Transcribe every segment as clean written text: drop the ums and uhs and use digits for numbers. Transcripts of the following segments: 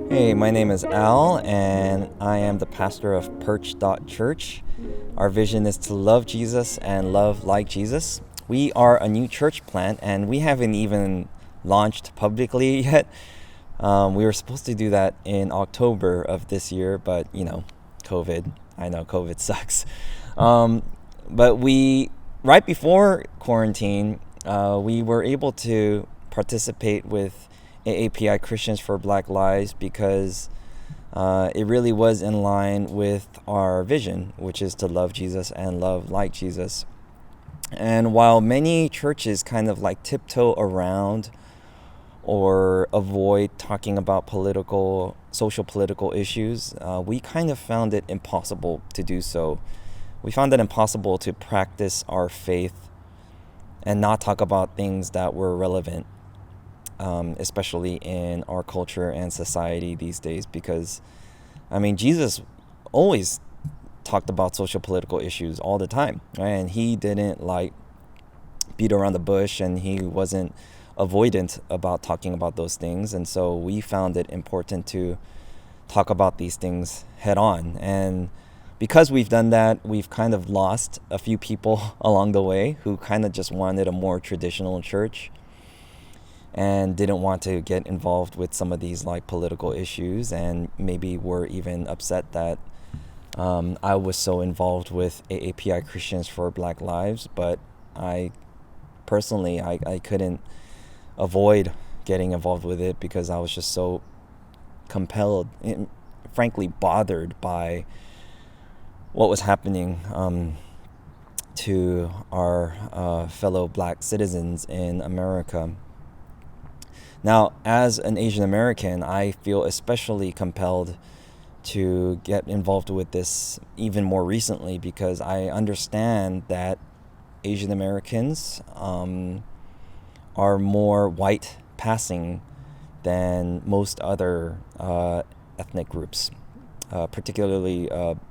Hey, my name is Al, and I am the pastor of Perch.Church. Our vision is to love Jesus and love like Jesus. We are a new church plant, and we haven't even launched publicly yet. We were supposed to do that in October of this year, but COVID. I know COVID sucks. Um, but right before quarantine, we were able to participate with AAPI Christians for Black Lives because it really was in line with our vision, which is to love Jesus and love like Jesus. And while many churches kind of like tiptoe around or avoid talking about social political issues, we kind of found it impossible to do so. We found it impossible to practice our faith and not talk about things that were relevant, especially in our culture and society these days, because, Jesus always talked about social political issues all the time, right? And he didn't beat around the bush, and he wasn't avoidant about talking about those things. And so we found it important to talk about these things head on. And because we've done that, we've kind of lost a few people along the way who kind of just wanted a more traditional church and didn't want to get involved with some of these political issues, and maybe were even upset that I was so involved with AAPI Christians for Black Lives. But I personally couldn't avoid getting involved with it because I was just so compelled and frankly bothered by what was happening to our fellow Black citizens in America. Now, as an Asian American, I feel especially compelled to get involved with this even more recently because I understand that Asian Americans are more white passing than most other ethnic groups, particularly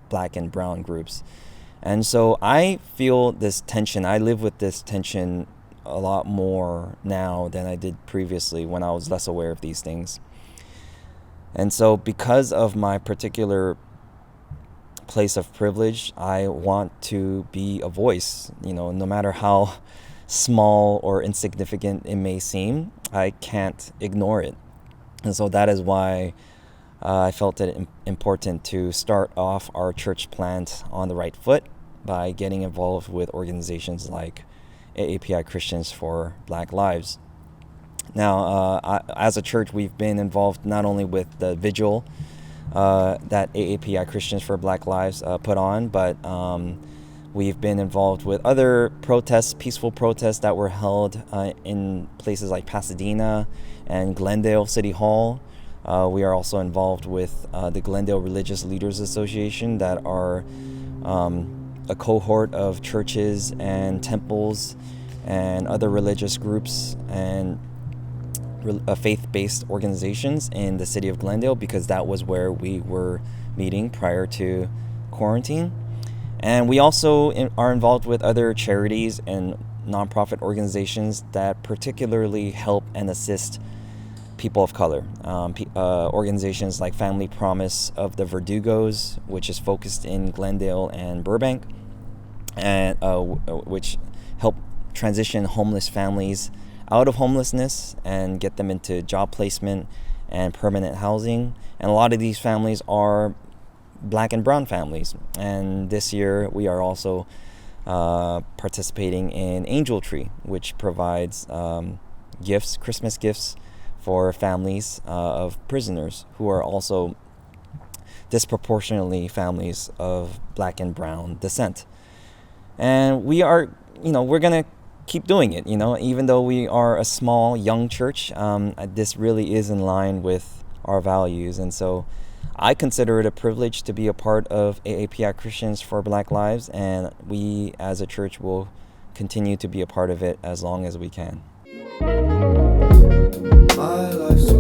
Black and brown groups. And so I feel this tension. I live with this tension a lot more now than I did previously when I was less aware of these things. And so because of my particular place of privilege, I want to be a voice, no matter how small or insignificant it may seem. I can't ignore it. And so that is why I felt it important to start off our church plant on the right foot by getting involved with organizations like AAPI Christians for Black Lives. Now, as a church, we've been involved not only with the vigil that AAPI Christians for Black Lives put on, but we've been involved with other protests, peaceful protests that were held in places like Pasadena and Glendale City Hall. We are also involved with the Glendale Religious Leaders Association, that are a cohort of churches and temples and other religious groups and faith-based organizations in the city of Glendale, because that was where we were meeting prior to quarantine. And we also are involved with other charities and nonprofit organizations that particularly help and assist people of color. Organizations like Family Promise of the Verdugos, which is focused in Glendale and Burbank, and which help transition homeless families out of homelessness and get them into job placement and permanent housing. And a lot of these families are Black and brown families. And this year we are also participating in Angel Tree, which provides Christmas gifts for families of prisoners who are also disproportionately families of Black and brown descent. And we are, we're going to keep doing it, even though we are a small, young church. This really is in line with our values. And so I consider it a privilege to be a part of AAPI Christians for Black Lives, and we as a church will continue to be a part of it as long as we can. My life's